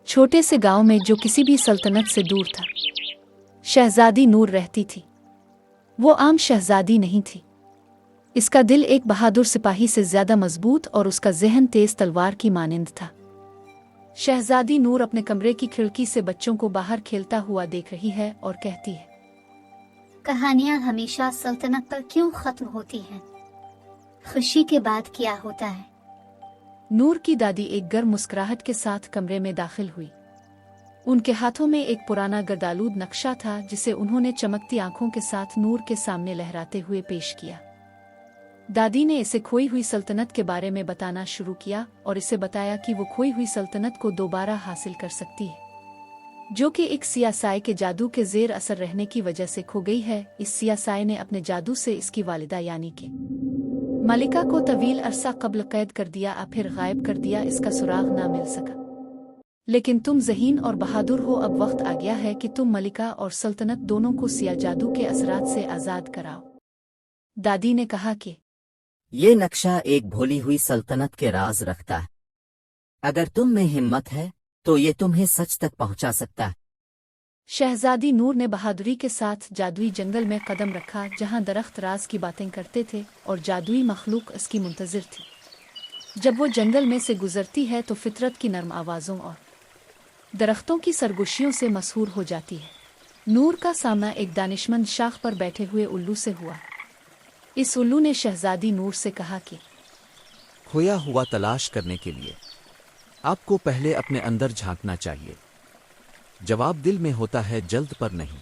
छोटे से गांव में जो किसी भी सल्तनत से दूर था, शहजादी नूर रहती थी। वो आम शहजादी नहीं थी। इसका दिल एक बहादुर सिपाही से ज्यादा मजबूत और उसका ज़हन तेज तलवार की मानिंद था। शहजादी नूर अपने कमरे की खिड़की से बच्चों को बाहर खेलता हुआ देख रही है और कहती है, कहानियां हमेशा सल्तनत पर क्यों खत्म होती हैं? खुशी के बाद क्या होता है? नूर की दादी एक गर्म मुस्कुराहट के साथ कमरे में दाखिल हुई। उनके हाथों में एक पुराना गर्दालूद नक्शा था जिसे उन्होंने चमकती आंखों के साथ नूर के सामने लहराते हुए पेश किया। दादी ने इसे खोई हुई सल्तनत के बारे में बताना शुरू किया और इसे बताया कि वो खोई हुई सल्तनत को दोबारा हासिल कर सकती है, जो कि एक सियासाई के जादू के जेर असर रहने की वजह से खो गई है। इस सियासाई ने अपने जादू से इसकी वालिदा यानी कि मलिका को तवील अरसा कब्ल कैद कर दिया, फिर गायब कर दिया। इसका सुराग ना मिल सका। लेकिन तुम ज़हीन और बहादुर हो, अब वक्त आ गया है कि तुम मलिका और सल्तनत दोनों को सिया जादू के असरात से आज़ाद कराओ। दादी ने कहा कि ये नक्शा एक भोली हुई सल्तनत के राज रखता है। अगर तुम में हिम्मत है तो ये तुम्हें सच तक पहुंचा सकता है। शहजादी नूर ने बहादुरी के साथ जादुई जंगल में कदम रखा, जहां दरख्त राज की बातें करते थे और जादुई मखलूक इसकी मुंतजिर थी। जब वो जंगल में से गुजरती है तो फितरत की नर्म आवाज़ों और दरख्तों की सरगोशियों से मशहूर हो जाती है। नूर का सामना एक दानिशमंद शाख पर बैठे हुए उल्लू से हुआ। इस उल्लू ने शहजादी नूर से कहा कि खोया हुआ तलाश करने के लिए आपको पहले अपने अंदर झांकना चाहिए। जवाब दिल में होता है, जल्द पर नहीं।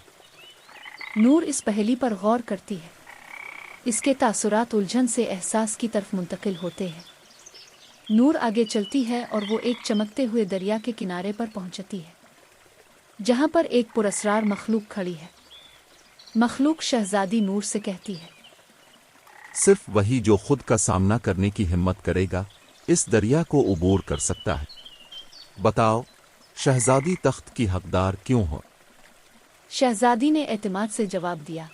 नूर इस पहेली पर गौर करती है। इसके तासुरात उलझन से एहसास की तरफ मुंतकिल होते हैं। नूर आगे चलती है और वो एक चमकते हुए दरिया के किनारे पर पहुंचती है, जहां पर एक पुरस्रार मखलूक खड़ी है। मखलूक शहजादी नूर से कहती है, सिर्फ वही जो खुद का सामना करने की हिम्मत करेगा इस दरिया को उबूर कर सकता है। बताओ, शहजादी तख्त की हकदार क्यों हो? शहजादी ने एतमाद से जवाब दिया,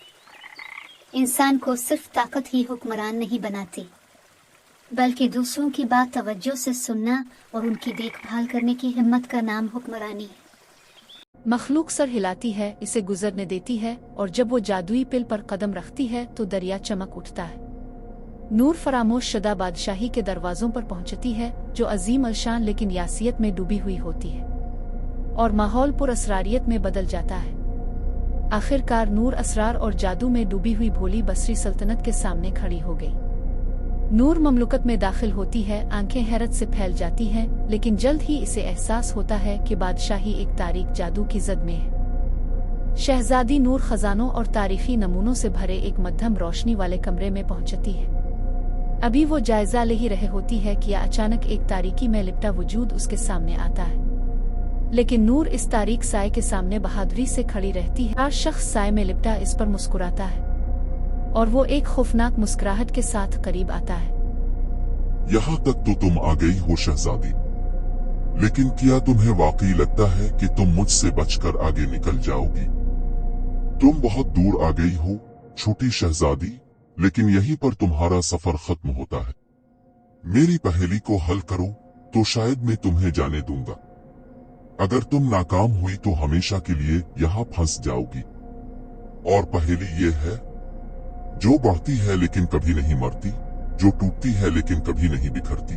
इंसान को सिर्फ ताकत ही हुक्मरान नहीं बनाती, बल्कि दूसरों की बात तवज्जो से सुनना और उनकी देखभाल करने की हिम्मत का नाम हुक्मरानी है। मखलूक सर हिलाती है, इसे गुजरने देती है और जब वो जादुई पिल पर कदम रखती है तो दरिया चमक उठता है। नूर फरामोश शुदा बादशाही के दरवाजों पर पहुंचती है, जो अजीम अलशान लेकिन यासियत में डूबी हुई होती है, और माहौल पुरअसरारियत में बदल जाता है। आखिरकार नूर असरार और जादू में डूबी हुई भोली बसरी सल्तनत के सामने खड़ी हो गई। नूर ममलुकत में दाखिल होती है, आंखें हैरत से फैल जाती हैं, लेकिन जल्द ही इसे एहसास होता है कि बादशाही एक तारीख जादू की जद में है। शहजादी नूर खजानों और तारीखी नमूनों से भरे एक मध्यम रोशनी वाले कमरे में पहुंचती है। अभी वो जायजा ले ही रहे होती है कि अचानक एक तारीकी में लिपटा वजूद उसके सामने आता है। लेकिन नूर इस तारीक साए के सामने बहादुरी से खड़ी रहती है। हर शख्स साए में लिपटा इस पर मुस्कुराता है और वो एक खौफनाक मुस्कुराहट के साथ करीब आता है। यहाँ तक तो तुम आ गई हो शहजादी, लेकिन क्या तुम्हें वाकई लगता है कि तुम मुझसे बचकर आगे निकल जाओगी? तुम बहुत दूर आ गई हो छोटी शहजादी, लेकिन यहीं पर तुम्हारा सफर खत्म होता है। मेरी पहेली को हल करो तो शायद मैं तुम्हें जाने दूंगा। अगर तुम नाकाम हुई तो हमेशा के लिए यहाँ फंस जाओगी। और पहेली ये है, जो बढ़ती है लेकिन कभी नहीं मरती, जो टूटती है लेकिन कभी नहीं बिखरती।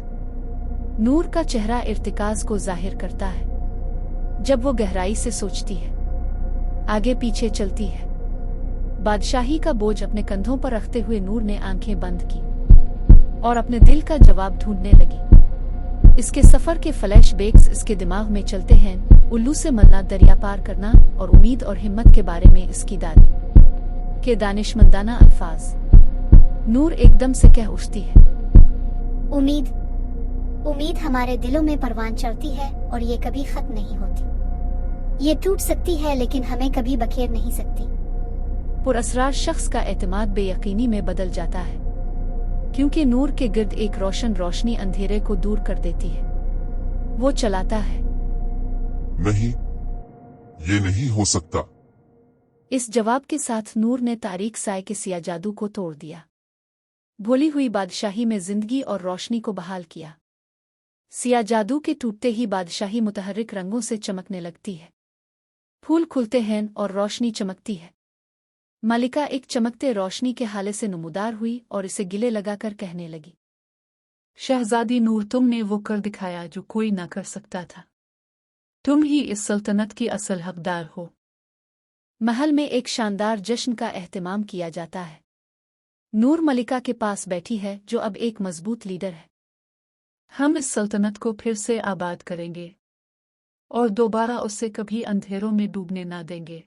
नूर का चेहरा इर्तिकाज को जाहिर करता है जब वो गहराई से सोचती है, आगे पीछे चलती है। बादशाही का बोझ अपने कंधों पर रखते हुए नूर ने आंखें बंद की और अपने दिल का जवाब ढूंढने लगी। इसके सफर के फ्लैशबैक्स इसके दिमाग में चलते हैं, उल्लू से मरना, दरिया पार करना और उम्मीद और हिम्मत के बारे में इसकी दादी के दानिशमंदाना अल्फाज। नूर एकदम से कह उठती है, उम्मीद हमारे दिलों में परवान चढ़ती है और ये कभी खत्म नहीं होती। ये टूट सकती है लेकिन हमें कभी बखेर नहीं सकती। पुरअसरार शख्स का एतमाद बेयकीनी में बदल जाता है, क्योंकि नूर के गिर्द एक रोशनी अंधेरे को दूर कर देती है। वो चलाता है, नहीं, ये नहीं हो सकता। इस जवाब के साथ नूर ने तारीक साए के सिया जादू को तोड़ दिया, भोली हुई बादशाही में जिंदगी और रोशनी को बहाल किया। सिया जादू के टूटते ही बादशाही मुतहर्रिक रंगों से चमकने लगती है। फूल खुलते हैं और रोशनी चमकती है। मलिका एक चमकते रोशनी के हाले से नमूदार हुई और इसे गिले लगाकर कहने लगी, शहजादी नूर, तुमने वो कर दिखाया जो कोई ना कर सकता था। तुम ही इस सल्तनत की असल हकदार हो। महल में एक शानदार जश्न का एहतमाम किया जाता है। नूर मलिका के पास बैठी है, जो अब एक मजबूत लीडर है। हम इस सल्तनत को फिर से आबाद करेंगे और दोबारा उसे कभी अंधेरों में डूबने ना देंगे।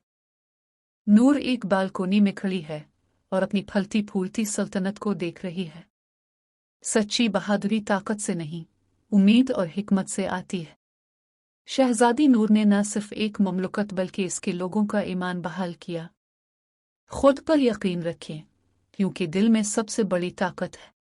नूर एक बालकोनी में खड़ी है और अपनी फलती फूलती सल्तनत को देख रही है। सच्ची बहादुरी ताकत से नहीं, उम्मीद और हिकमत से आती है। शहजादी नूर ने न सिर्फ एक ममलुकत बल्कि इसके लोगों का ईमान बहाल किया। खुद पर यकीन रखें, क्योंकि दिल में सबसे बड़ी ताकत है।